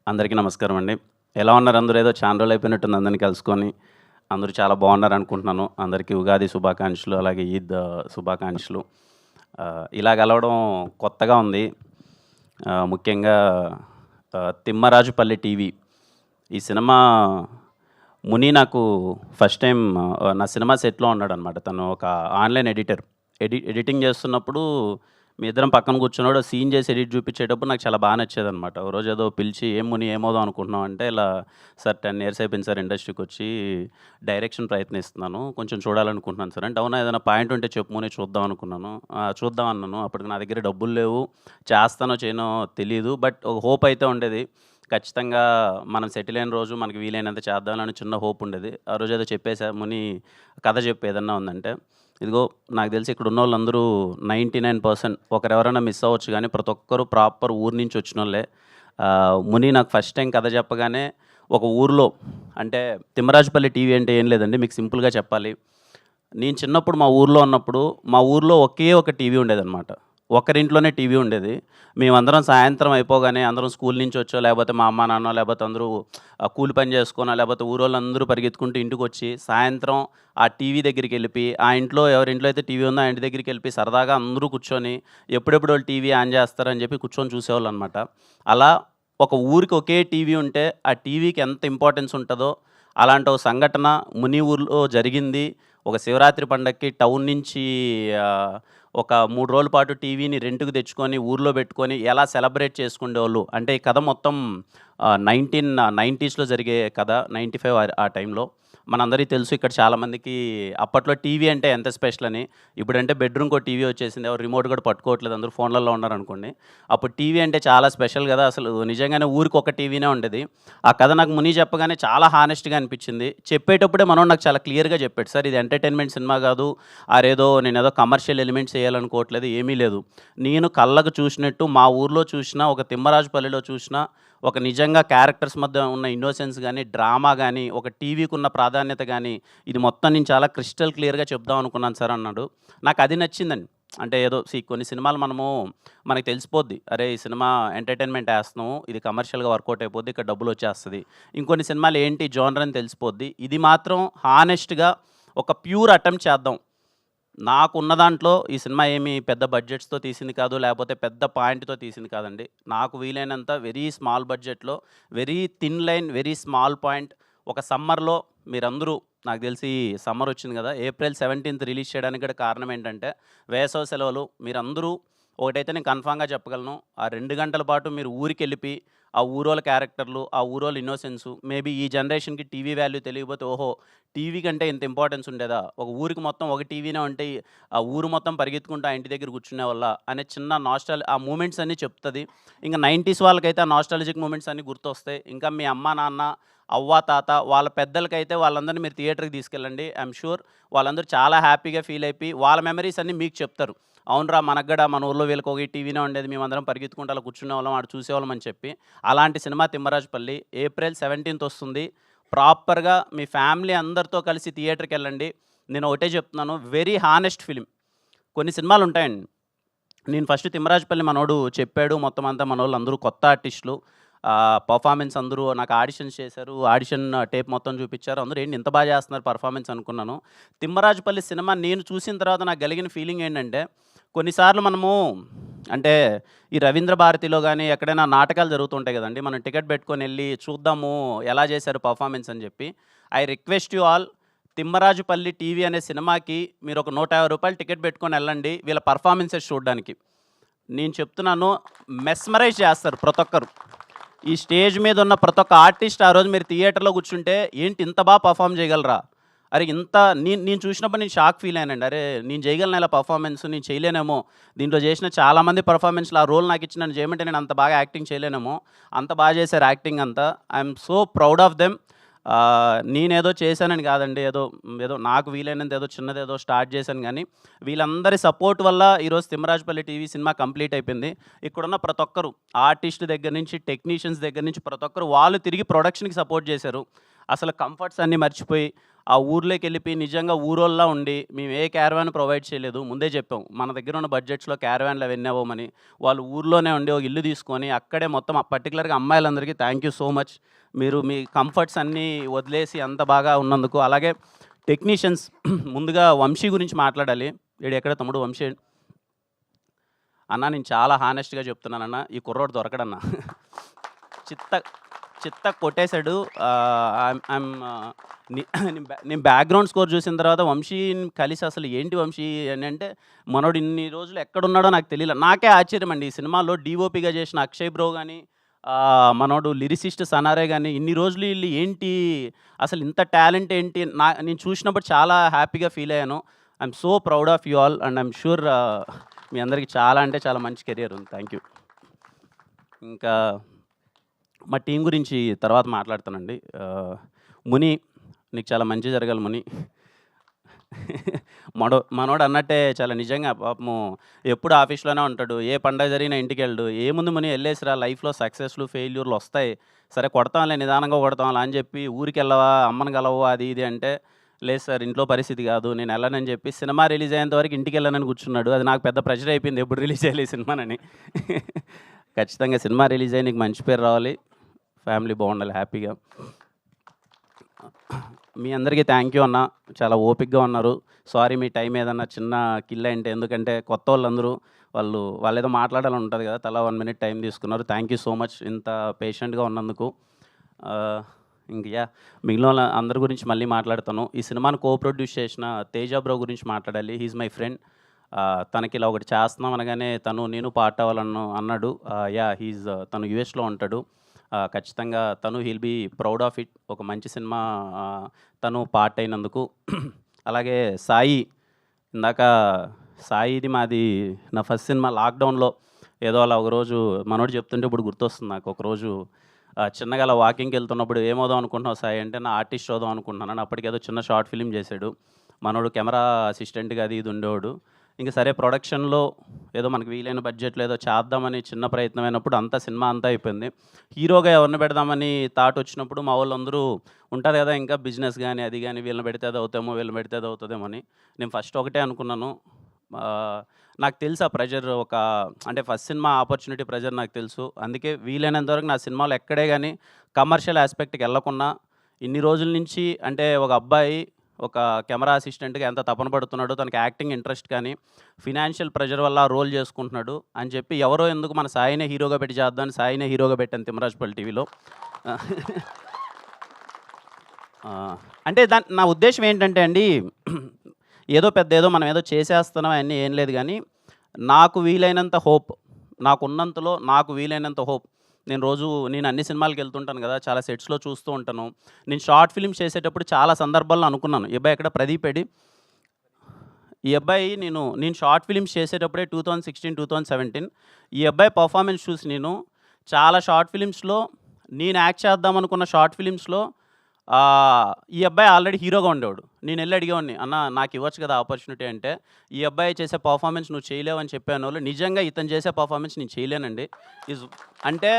అందరికీ నమస్కారం అండి. ఎలా ఉన్నారు అందరూ? ఏదో చాలా రోజులు అయిపోయినట్టుంది అందరిని కలుసుకొని. అందరూ చాలా బాగున్నారు అనుకుంటున్నాను. అందరికీ ఉగాది శుభాకాంక్షలు, అలాగే ఈద్ శుభాకాంక్షలు. ఇలా కలవడం కొత్తగా ఉంది. ముఖ్యంగా 'తిమ్మరాజుపల్లి టీవీ' ఈ సినిమా ముని నాకు ఫస్ట్ టైం నా సినిమా సెట్‌లో ఉన్నాడనమాట. తను ఒక ఆన్‌లైన్ ఎడిటర్. ఎడిటింగ్ చేస్తున్నప్పుడు మీ ఇద్దరం పక్కన కూర్చున్నాడు. సీన్ చేసి ఎడిట్ చూపించేటప్పుడు నాకు చాలా బాగా నచ్చేదనమాట. ఓ రోజు ఏదో పిలిచి "ఏం ముని ఏమవుదాం అనుకుంటున్నావు" అంటే, ఇలా "సార్ 10 ఇయర్స్ అయిపోయింది సార్ ఇండస్ట్రీకి వచ్చి, డైరెక్షన్ ప్రయత్నిస్తున్నాను. కొంచెం చూడాలనుకుంటున్నాను సార్" అంటే, "అవునా ఏదైనా పాయింట్ ఉంటే చెప్పు ముని చూద్దాం" అనుకున్నాను. చూద్దాం అన్నాను. అప్పటికి నా దగ్గర డబ్బులు లేవు. చేస్తానో చేయనో తెలీదు. బట్ ఒక హోప్ అయితే ఉండేది. ఖచ్చితంగా మనం సెటిల్ అయిన రోజు మనకి వీలైనంత చేద్దామని చిన్న హోప్ ఉండేది. ఆ రోజు ఏదో చెప్పేసా, "ముని కథ చెప్పు ఏదన్నా ఉందంటే." ఇదిగో నాకు తెలిసి ఇక్కడ ఉన్నోళ్ళందరూ 99% ఒకరెవరైనా మిస్ అవ్వచ్చు గానీ, ప్రతి ఒక్కరు ప్రాపర్ ఊరు నుంచి వచ్చినోళ్ళే. ముని నాకు ఫస్ట్ టైం కథ చెప్పగానే ఒక ఊర్లో, అంటే తిమ్మరాజుపల్లి టీవీ అంటే ఏం లేదండి, మీకు సింపుల్‌గా చెప్పాలి. నేను చిన్నప్పుడు మా ఊర్లో ఉన్నప్పుడు, మా ఊర్లో ఒకే ఒక టీవీ ఉండేదనమాట. ఒకరింట్లోనే టీవీ ఉండేది. మేమందరం సాయంత్రం అయిపోగానే అందరం స్కూల్ నుంచి వచ్చో, లేకపోతే మా అమ్మ, నాన్నో, లేకపోతే అందరూ కూలి పని చేసుకోనో, లేకపోతే ఊరోళ్ళందరూ పరిగెత్తుకుంటూ ఇంటికొచ్చి, సాయంత్రం ఆ టీవీ దగ్గరికెళ్ళిపోయి, ఆ ఇంట్లో ఎవరింట్లో అయితే టీవీ ఉందో ఆ ఇంటి దగ్గరికెళ్ళిపోయి సరదాగా అందరూ కూర్చొని, ఎప్పుడెప్పుడు వాళ్ళు టీవీ ఆన్ చేస్తారని చెప్పి కూర్చొని చూసేవాళ్ళనమాట. అలా ఒక ఊరికి ఒకే టీవీ ఉంటే, ఆ టీవీకి ఎంత ఇంపార్టెన్స్ ఉంటదో, అలాంటి ఒక సంఘటన ముని ఊర్లో జరిగింది. ఒక శివరాత్రి పండక్కి టౌన్ నుంచి ఆహ్, ఒక 3 రోజుల పాటు టీవీని రెంట్‌కి తెచ్చుకొని, ఊర్లో పెట్టుకొని ఎలా సెలబ్రేట్ చేసుకునేవాళ్ళు. అంటే ఈ కథ మొత్తం 1990స్‌లో జరిగే కథ. 95 ఆ టైంలో. మనందరికీ తెలుసు ఇక్కడ చాలామందికి అప్పట్లో టీవీ అంటే ఎంత స్పెషల్ అని. ఇప్పుడంటే బెడ్‌రూమ్‌కో టీవీ వచ్చేసింది. ఎవరు రిమోట్ కూడా పట్టుకోవట్లేదు. అందరూ ఫోన్‌లలో ఉన్నారనుకోండి. అప్పుడు టీవీ అంటే చాలా స్పెషల్ కదా! అసలు నిజంగానే ఊరికొక టీవీనే ఉండేది. ఆ కథ నాకు ముని చెప్పగానే చాలా హానెస్ట్‌గా అనిపించింది. చెప్పేటప్పుడే మనోడు నాకు చాలా క్లియర్‌గా చెప్పాడు. "సార్ ఇది ఎంటర్‌టైన్‌మెంట్ సినిమా కాదు. నేనేదో కమర్షియల్ ఎలిమెంట్స్ ఎయాలనుకోవట్లేదు. ఏమీ లేదు. నేను కళ్ళకు చూసినట్టు మా ఊర్లో చూసిన, ఒక తిమ్మరాజుపల్లిలో చూసిన, ఒక నిజంగా క్యారెక్టర్స్ మధ్య ఉన్న ఇన్నోసెన్స్ గాని, డ్రామా గాని, ఒక టీవీకున్న ప్రాధాన్యత గాని, ఇది మొత్తం నేను చాలా క్రిస్టల్ క్లియర్‌గా చెప్దాం అనుకున్నాను సార్" అన్నాడు. నాకది నచ్చిందండి. అంటే ఏదో కొన్ని సినిమాలు మనకు తెలిసిపోద్ది. అరే! ఈ సినిమా ఎంటర్‌టైన్‌మెంట్ ఏస్తున్నాము. ఇది కమర్షియల్‌గా వర్కౌట్ అయిపోద్ది. ఇక్కడ డబ్బులొచ్చేస్తది. ఇంకొన్ని సినిమాలు ఏంటి జోనర్ అని తెలిసిపోద్ది. ఇది మాత్రం హానెస్ట్‌గా ఒక ప్యూర్ అటెంప్ట్ చేద్దాం. నాకున్న దాంట్లో ఈ సినిమా ఏమి పెద్ద బడ్జెట్స్‌తో తీసింది కాదు. లేపోతే పెద్ద పాయింట్‌తో తీసింది కాదండి. నాకు వీలైనంత వెరీ స్మాల్ బడ్జెట్‌లో, very thin line, very small point, ఒక సమ్మర్‌లో మీరందరూ, నాకు తెలిసి సమ్మరొచ్చింది గదా! ఏప్రిల్ 17థ్ రిలీజ్ చేయడానికి గూడా కారణం ఏంటంటే, వేసవి సెలవులు. మీరందరూ ఒకటైతే నేను కన్ఫర్మ్‌గా చెప్పగలను. ఆ 2 గంటల పాటు మీరు ఊరికెళ్ళిపోయి, ఆ ఊరోళ్ళ క్యారెక్టర్లు, ఆ ఊరోళ్ళ ఇన్నోసెన్సు, మేబీ ఈ జనరేషన్‌కి టీవీ వాల్యూ తెలియకపోతే, ఓహో! టీవీ కంటే ఇంత ఇంపార్టెన్స్ ఉండేదా? ఒక ఊరికి మొత్తం ఒక టీవీనే ఉంటే, ఆ ఊరు మొత్తం పరిగెత్తుకుంటూ ఆ ఇంటి దగ్గర కూర్చునేవాళ్ళా? అనే చిన్న ఆ మూమెంట్స్ అన్నీ చెప్తది. ఇంక 90స్ వాళ్ళకైతే ఆ నాస్టాల్జిక్ మూమెంట్స్ అన్నీ గుర్తొస్తాయి. ఇంకా మీ అమ్మ, నాన్న, అవ్వ, తాత వాళ్ళ పెద్దలకైతే వాళ్ళందరిని మీరు థియేటర్‌కి తీసుకెళ్ళండి. ఐయామ్ ష్యూర్ వాళ్ళందరూ చాలా హ్యాపీగా ఫీల్ అయిపోయి, వాళ్ళ మెమరీస్ అన్నీ మీకు చెప్తారు. అవునురా! మనకు గూడా మన ఊర్లో వీళ్ళకి ఒక టీవీనే ఉండేది. మేమందరం పరిగెత్తుకుంటూ అలా కూర్చునేవాళ్ళం, ఆడ చూసేవాళ్ళం అని చెప్పి. అలాంటి సినిమా 'తిమ్మరాజుపల్లి' ఏప్రిల్ 17థ్ వస్తుంది. ప్రాపర్‌గా మీ ఫ్యామిలీ అందరితో కలిసి థియేటర్‌కెళ్ళండి. నేను ఒకటే చెప్తున్నాను, వెరీ హానెస్ట్ ఫిల్మ్. కొన్ని సినిమాలుంటాయండి. నేను ఫస్ట్ 'తిమ్మరాజుపల్లి' మనోడు చెప్పాడు. మొత్తం అంతా మనోళ్ళందరూ కొత్త ఆర్టిస్టులు. పెర్ఫార్మెన్స్ అందరూ నాకు ఆడిషన్స్ చేశారు. ఆడిషన్ టేప్ మొత్తం చూపిచ్చారు. అందరూ ఏంటి ఇంత చేస్తున్నారు పెర్ఫార్మెన్స్ అనుకున్నాను. 'తిమ్మరాజుపల్లి' సినిమా నేను చూసిన తర్వాత నాకు కలిగిన ఫీలింగ్ ఏంటంటే, కొన్నిసార్లు మనము, అంటే ఈ రవీంద్ర భారతిలో గాని, ఎక్కడైనా నాటకాలు జరుగుతుంటాయి గదండీ! మనం టికెట్ పెట్టుకొనెళ్ళి చూద్దాము ఎలా చేశారు పెర్ఫార్మెన్స్ అని జెప్పి. I request you all, 'Thimmarajupalli TV' అనే సినిమాకి మీరొక రూ. 150 టికెట్ పెట్టుకొనెళ్ళండి వీళ్ళ పెర్ఫార్మెన్సెస్ చూడ్డానికి. నేను చెప్తున్నాను, మెస్మరైజ్ చేస్తారు ప్రతొక్కరు. ఈ స్టేజ్ మీద ఉన్న ప్రతొక్క ఆర్టిస్ట్ ఆ రోజు మీరు థియేటర్‌లో కూర్చుంటే, ఏంటి ఇంత పెర్ఫార్మ్ చేయగలరా? అరే! ఇంత నేను చూసినప్పుడు నేను షాక్ ఫీల్ అయ్యానండి. అరే! నేను చేయగలనా ఇలా పెర్ఫార్మెన్స్? నేను చేయలేనేమో. దీంట్లో చేసిన చాలామంది పెర్ఫార్మెన్స్‌లో ఆ రోల్ నాకిచ్చి నన్ను చేయమంటే నేను అంత బాగా యాక్టింగ్ చేయలేనేమో. అంత చేశారు యాక్టింగ్ అంతా. I'm so proud of them. నేనేదో చేశానని కాదండి. ఏదో నాకు వీలైనంత ఏదో చిన్నదేదో స్టార్ట్ చేశాను గానీ, వీళ్ళందరి సపోర్ట్ వల్ల ఈరోజు 'తిమ్మరాజుపల్లి టీవీ' సినిమా కంప్లీట్ అయిపోయింది. ఇక్కడున్న ప్రతి ఒక్కరు, ఆర్టిస్ట్ దగ్గర నుంచి, టెక్నీషియన్స్ దగ్గర నుంచి ప్రతి ఒక్కరు వాళ్ళు తిరిగి ప్రొడక్షన్‌కి సపోర్ట్ చేశారు. అసలు కంఫర్ట్స్ అన్నీ మర్చిపోయి, ఆ ఊర్లోకి వెళ్ళిపోయి నిజంగా ఊరోల్లా ఉండి, మేము ఏ క్యారవాన్ ప్రొవైడ్ చేయలేదు. ముందే చెప్పాం. మన దగ్గర ఉన్న బడ్జెట్స్‌లో క్యారవాన్‌లు అవన్నీ అవ్వమని. వాళ్ళు ఊర్లోనే ఉండి ఒక ఇల్లు తీసుకొని, అక్కడే మొత్తం పర్టిక్యులర్‌గా అమ్మాయిలందరికీ థ్యాంక్ యూ సో మచ్. మీరు మీ కంఫర్ట్స్ అన్నీ వదిలేసి అంత బాగా ఉన్నందుకు. అలాగే టెక్నీషియన్స్ ముందుగా వంశీ గురించి మాట్లాడాలి. ఎక్కడ తమ్ముడు వంశీ? అన్నా నేను చాలా హానెస్ట్‌గా చెప్తున్నానన్నా. ఈ కుర్రోడు దొరకడన్నా. చిత్త చిత్త కొట్టేసాడు. ఐయామ్ ని నేను బ్యాక్‌గ్రౌండ్ స్కోర్ చూసిన తర్వాత వంశీని కలిసి అసలు ఏంటి వంశీ అని అంటే, మనోడు ఇన్ని రోజులు ఎక్కడున్నాడో నాకు తెలీల. నాకే ఆశ్చర్యమండి. ఈ సినిమాలో డీఓపీగా చేసిన అక్షయ్ బ్రో గాని, మనోడు లిరిసిస్ట్ సనారే గాని, ఇన్ని రోజులు ఈళ్ళు ఏంటి అసలు ఇంత టాలెంట్ ఏంటి? నేను చూసినప్పుడు చాలా హ్యాపీగా ఫీల్ అయ్యాను. I'm so proud of you all and I'm sure మీ అందరికి చాలా అంటే చాలా మంచి కెరియర్ ఉంది. Thank you. ఇంకా మా టీం గురించి తర్వాత మాట్లాడతానండి. ముని, నీకు చాలా మంచి జరగాలి ముని. మనోడు అన్నట్టే చాలా నిజంగా పాపము ఎప్పుడు ఆఫీస్‌లోనే ఉంటాడు. ఏ పండగ జరిగినా ఇంటికెళ్ళడు. ఏముంది ముని ఎళ్ళేసిరా, లైఫ్‌లో సక్సెస్‌లు, ఫెయిల్యూర్‌లు వస్తాయి. సరే కొడతాంలే, నిదానంగా కొడతాంలే అని చెప్పి ఊరికెళ్ళవా, అమ్మని కలవవా అది ఇది అంటే, లేదు సార్ ఇంట్లో పరిస్థితి కాదు, నేను ఎళ్ళనని చెప్పి సినిమా రిలీజ్ అయ్యేంత వరకు ఇంటికెళ్ళనని కూర్చున్నాడు. అది నాకు పెద్ద ప్రెషర్ అయిపోయింది ఎప్పుడు రిలీజ్ చేయాలి ఈ సినిమానని. ఖచ్చితంగా సినిమా రిలీజ్ అయ్యి నీకు మంచి పేరు రావాలి. ఫ్యామిలీ బాగుండాలి హ్యాపీగా. మీ అందరికీ థ్యాంక్ యూ అన్న. చాలా ఓపికగా ఉన్నారు. సారీ మీ టైం ఏదన్నా చిన్న కిల్ అయింటే, ఎందుకంటే కొత్త వాళ్ళందరూ వాళ్ళేదో మాట్లాడాలని ఉంటుంది కదా, తలా 1 మినిట్ టైం తీసుకున్నారు. థ్యాంక్ యూ సో మచ్ ఇంత పేషెంట్గా ఉన్నందుకు. మిగిలిన వాళ్ళ అందరి గురించి మళ్ళీ మాట్లాడతాను. ఈ సినిమాను ప్రొడ్యూస్ చేసిన తేజ బ్రో గురించి మాట్లాడాలి. He's my friend. తనకి ఇలా ఒకటి చేస్తున్నాం అనగానే నేను పార్ట్ అన్నాడు. తను యూఎస్‌లో ఉంటాడు. ఖచ్చితంగా he'll be proud of it. ఒక మంచి సినిమా తను పార్ట్ అయినందుకు. అలాగే సాయి, ఇందాక సాయిది మాది నా ఫస్ట్ సినిమా లాక్డౌన్లో ఏదో అలా ఒకరోజు మనోడు చెప్తుంటే ఇప్పుడు గుర్తొస్తుంది నాకు. ఒకరోజు చిన్నగా అలా వాకింగ్కి వెళ్తున్నప్పుడు ఏమవుదాం అనుకుంటున్నావు సాయి అంటే, నా ఆర్టిస్ట్ అవుదాం అనుకుంటున్నాను. అప్పటికేదో చిన్న షార్ట్ ఫిల్మ్ చేశాడు. మనోడు కెమెరా అసిస్టెంట్గా అది ఇది ఉండేవాడు. ఇంక సరే ప్రొడక్షన్లో ఏదో మనకు వీలైన బడ్జెట్లో ఏదో చేద్దామని చిన్న ప్రయత్నమైనప్పుడు అంతా సినిమా అంతా అయిపోయింది. హీరోగా ఎవరిని పెడదామని థాట్ వచ్చినప్పుడు మా వాళ్ళందరూ ఉంటుంది కదా, ఇంకా బిజినెస్ కానీ అది కానీ, వీళ్ళని పెడితే అది అవుతామో వీళ్ళని పెడితే అది అవుతుందేమో అని. నేను ఫస్ట్ ఒకటే అనుకున్నాను, నాకు తెలుసు ఆ ప్రెషర్, అంటే ఫస్ట్ సినిమా ఆపర్చునిటీ ప్రెషర్ నాకు తెలుసు. అందుకే వీలైనంత వరకు నా సినిమాలు ఎక్కడే కానీ కమర్షియల్ ఆస్పెక్ట్కి వెళ్ళకుండా ఇన్ని రోజుల నుంచి, అంటే ఒక అబ్బాయి ఒక కెమెరా అసిస్టెంట్గా ఎంత తపన పడుతున్నాడో, తనకి యాక్టింగ్ ఇంట్రెస్ట్ కానీ ఫినాన్షియల్ ప్రెషర్ వల్ల రోల్ చేసుకుంటున్నాడు అని చెప్పి, ఎవరో ఎందుకు మన సాయినే హీరోగా పెట్టి చేద్దామని సాయినే హీరోగా పెట్టాను తిమ్మరాజుపల్లి టీవీలో. అంటే నా ఉద్దేశం ఏంటంటే అండి, ఏదో మనం ఏదో చేసేస్తున్నాం అన్నీ ఏం లేదు కానీ, నాకు వీలైనంత హోప్, నాకున్నంతలో నాకు వీలైనంత హోప్. నేను అన్ని సినిమాలకు వెళ్తుంటాను కదా, చాలా సెట్స్లో చూస్తూ ఉంటాను. నేను షార్ట్ ఫిల్మ్స్ చేసేటప్పుడు చాలా సందర్భాల్లో అనుకున్నాను, ఈ అబ్బాయి ఎక్కడ ప్రదీప్ ఏడి, ఈ అబ్బాయి నేను షార్ట్ ఫిల్మ్స్ చేసేటప్పుడే 2016, 2017 ఈ అబ్బాయి పర్ఫార్మెన్స్ చూసి నేను చాలా షార్ట్ ఫిల్మ్స్లో, నేను యాక్ట్ చేద్దాం అనుకున్న షార్ట్ ఫిల్మ్స్లో ఈ అబ్బాయి ఆల్రెడీ హీరోగా ఉండేవాడు. నేను వెళ్ళి అడిగేవాడిని, అన్న నాకు ఇవ్వచ్చు కదా ఆపర్చునిటీ అంటే, ఈ అబ్బాయి చేసే పర్ఫార్మెన్స్ నువ్వు చేయలేవు అని చెప్పాను వాళ్ళు. నిజంగా ఇతను చేసే పర్ఫార్మెన్స్ నేను చేయలేనండి. అంటే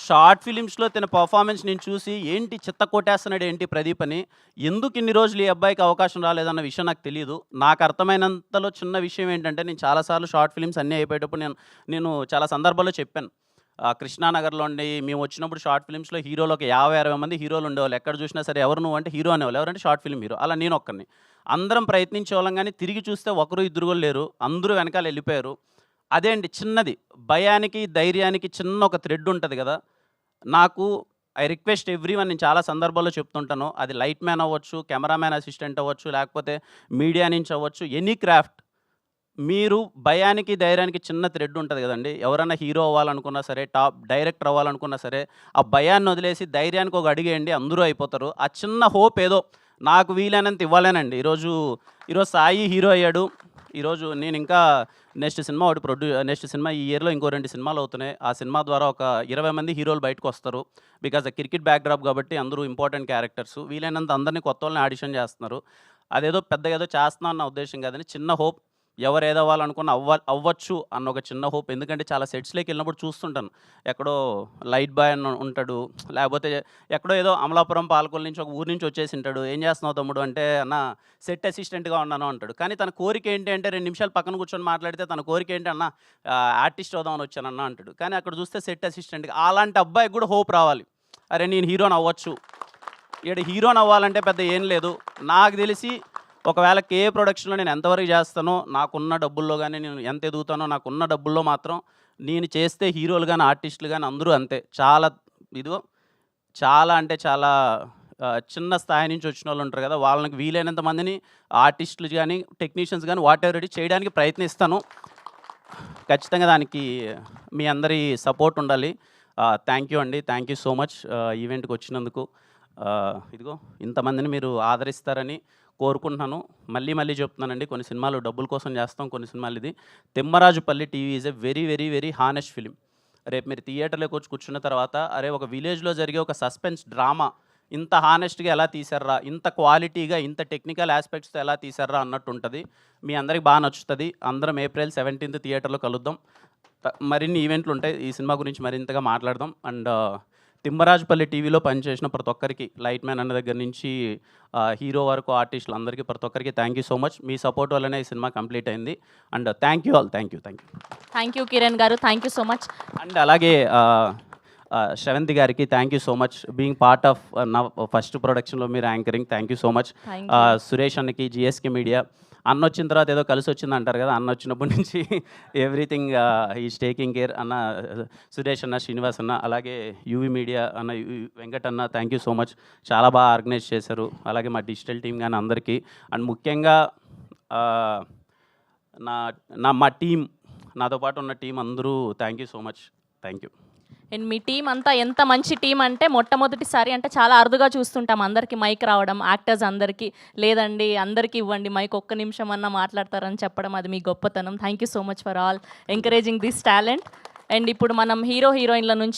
షార్ట్ ఫిలిమ్స్లో తన పర్ఫార్మెన్స్ నేను చూసి ఏంటి చిత్త కొట్టేస్తున్నాడు ఏంటి ప్రదీప్ అని, ఎందుకు ఇన్ని రోజులు ఈ అబ్బాయికి అవకాశం రాలేదన్న విషయం నాకు తెలియదు. నాకు అర్థమైనంతలో చిన్న విషయం ఏంటంటే, నేను చాలాసార్లు షార్ట్ ఫిలిమ్స్ అన్నీ అయిపోయేటప్పుడు నేను చాలా సందర్భాల్లో చెప్పాను. కృష్ణానగర్లో ఉండి మేము వచ్చినప్పుడు షార్ట్ ఫిల్మ్స్లో హీరోలు ఒక 50-60 మంది హీరోలు ఉండేవాళ్ళు. ఎక్కడ చూసినా సరే ఎవరు నువ్వు అంటే హీరో అనేవాళ్ళు. ఎవరంటే షార్ట్ ఫిల్మ్ హీరో. అలా నేను ఒక్కడిని. అందరం ప్రయత్నించేవాళ్ళం కానీ తిరిగి చూస్తే ఒకరు ఇద్దరు కూడా లేరు. అందరూ వెనకాల వెళ్ళిపోయారు. అదే అండి చిన్నది, భయానికి ధైర్యానికి చిన్న ఒక థ్రెడ్ ఉంటుంది కదా. నాకు ఐ రిక్వెస్ట్ ఎవ్రీవన్, నేను చాలా సందర్భాల్లో చెప్తుంటాను, అది లైట్ మ్యాన్ అవ్వచ్చు, కెమెరామ్యాన్ అసిస్టెంట్ అవ్వచ్చు, లేకపోతే మీడియా నుంచి అవ్వచ్చు, ఎనీ క్రాఫ్ట్, మీరు భయానికి ధైర్యానికి చిన్న థ్రెడ్ ఉంటుంది కదండి. ఎవరైనా హీరో అవ్వాలనుకున్నా సరే, టాప్ డైరెక్టర్ అవ్వాలనుకున్నా సరే, ఆ భయాన్ని వదిలేసి ధైర్యానికి ఒక అడుగేయండి, అందరూ అయిపోతారు. ఆ చిన్న హోప్ ఏదో నాకు వీలైనంత ఇవ్వాలేనండి. ఈరోజు సాయి హీరో అయ్యాడు. ఈరోజు నేను ఇంకా నెక్స్ట్ సినిమా ఈ ఇయర్లో ఇంకో 2 సినిమాలు అవుతున్నాయి. ఆ సినిమా ద్వారా ఒక 20 మంది హీరోలు బయటకు వస్తారు. బికాజ్ క్రికెట్ బ్యాక్డ్రాప్ కాబట్టి అందరూ ఇంపార్టెంట్ క్యారెక్టర్స్. వీలైనంత అందరినీ కొత్త వాళ్ళని ఆడిషన్ చేస్తున్నారు. అదేదో పెద్దగా ఏదో చేస్తున్నా అన్న ఉద్దేశం కాదని చిన్న హోప్. ఎవరు ఏదో అవ్వాలనుకున్న అవ్వచ్చు అన్న ఒక చిన్న హోప్. ఎందుకంటే చాలా సెట్స్‌లోకి వెళ్ళినప్పుడు చూస్తుంటాను. ఎక్కడో లైట్ బాయ్ అని ఉంటాడు. లేకపోతే ఎక్కడో ఏదో అమలాపురం, పాలకొల్లు నుంచి ఒక ఊరు నుంచి వచ్చేసింటాడు. "ఏం చేస్తున్నావు తమ్ముడు" అంటే "అన్న సెట్ అసిస్టెంట్‌గా ఉన్నాను" అంటాడు. కానీ తన కోరిక ఏంటి అంటే 2 నిమిషాలు పక్కన కూర్చొని మాట్లాడితే తన కోరిక ఏంటి "అన్న ఆర్టిస్ట్ అవుదామని వచ్చానన్న" అంటాడు. కానీ అక్కడ చూస్తే సెట్ అసిస్టెంట్‌గా. అలాంటి అబ్బాయికి కూడా హోప్ రావాలి. అరే నేను హీరోని అవ్వచ్చు. ఈడ హీరోని అవ్వాలంటే పెద్ద ఏం లేదు. నాకు తెలిసి ఒకవేళ కేఏ ప్రొడక్షన్‌లో నేను ఎంతవరకు చేస్తానో, నాకున్న డబ్బుల్లో గాని, నేను ఎంత ఎదుగుతానో, నాకున్న డబ్బుల్లో మాత్రం నేను చేస్తే హీరోలు గాని, ఆర్టిస్టులు గాని అందరూ అంతే. ఇదిగో చాలా అంటే చాలా చిన్న స్థాయి నుంచి వచ్చినోళ్ళు ఉంటారు కదా! వాళ్ళకి వీలైనంత మందిని ఆర్టిస్టులు గాని, టెక్నీషియన్స్ గాని వాటెవర్ ఇట్ చేయడానికి ప్రయత్నిస్తాను. ఖచ్చితంగా దానికి మీ అందరి సపోర్ట్ ఉండాలి. థ్యాంక్ యూ అండి. థ్యాంక్ యూ సో మచ్ ఈవెంట్‌కి వచ్చినందుకు. ఇదిగో ఇంతమందిని మీరు ఆదరిస్తారని కోరుకుంటున్నాను. మళ్ళీ చెప్తున్నానండి. కొన్ని సినిమాలు డబ్బుల కోసం చేస్తాం. కొన్ని సినిమాలు ఇది. 'Thimmarajupalli TV' is a very, very, very honest film. రేపు మీరు థియేటర్‌లోకి వచ్చి కూర్చున్న తర్వాత, అరే ఒక విలేజ్‌లో జరిగే ఒక సస్పెన్స్ డ్రామా ఇంత హానెస్ట్‌గా ఎలా తీశార్రా, ఇంత క్వాలిటీగా, ఇంత టెక్నికల్ యాస్పెక్ట్స్‌తో ఎలా తీశార్రా అన్నట్టుంటది. మీ అందరికి బాగా నచ్చుతది. అందరం ఏప్రిల్ 17థ్ థియేటర్‌లో కలుద్దాం. మరిన్ని ఈవెంట్లు ఉంటాయి. ఈ సినిమా గురించి మరింతగా మాట్లాడదాం. అండ్ తిమ్మరాజుపల్లి టీవీలో పనిచేసిన ప్రతి ఒక్కరికి, లైట్ మ్యాన్ అన్న దగ్గర నుంచి హీరో వరకు ఆర్టిస్టులు అందరికీ ప్రతి ఒక్కరికి థ్యాంక్ యూ సో మచ్. మీ సపోర్ట్ వల్లనే ఈ సినిమా కంప్లీట్ అయింది. And thank you all. Thank you. Thank you Kiran గారు. Thank you so much. And అలాగే శ్రవంతి గారికి thank you so much being part of నా ఫస్ట్ ప్రొడక్షన్లో మీరు anchoring. Thank you so much. Thank Suresh అన్నకి, జిఎస్కే మీడియా. అన్న వచ్చిన తర్వాత ఏదో కలిసి వచ్చింది అంటారు కదా, అన్న వచ్చినప్పటి నుంచి ఎవ్రీథింగ్ ఈజ్ టేకింగ్ కేర్. అన్న సురేష్ అన్న, శ్రీనివాస్ అన్న, అలాగే యూవి మీడియా అన్న, వెంకట్ అన్న, థ్యాంక్ యూ సో మచ్. చాలా బాగా ఆర్గనైజ్ చేశారు. అలాగే మా డిజిటల్ టీం కానీ అందరికీ. అండ్ ముఖ్యంగా మా టీం, నాతో పాటు ఉన్న టీం అందరూ thank you so much. Thank you. And me team అంతా ఎంత మంచి టీం అంటే, మొట్టమొదటిసారి అంటే చాలా అరుదుగా చూస్తుంటాం అందరికీ మైక్ రావడం, యాక్టర్స్ అందరికీ లేదండి అందరికీ ఇవ్వండి మైక్, ఒక్క నిమిషం అన్నా మాట్లాడతారని చెప్పడం, అది మీ గొప్పతనం. Thank you so much for all encouraging this talent. And ఇప్పుడు మనం హీరో హీరోయిన్ల నుంచి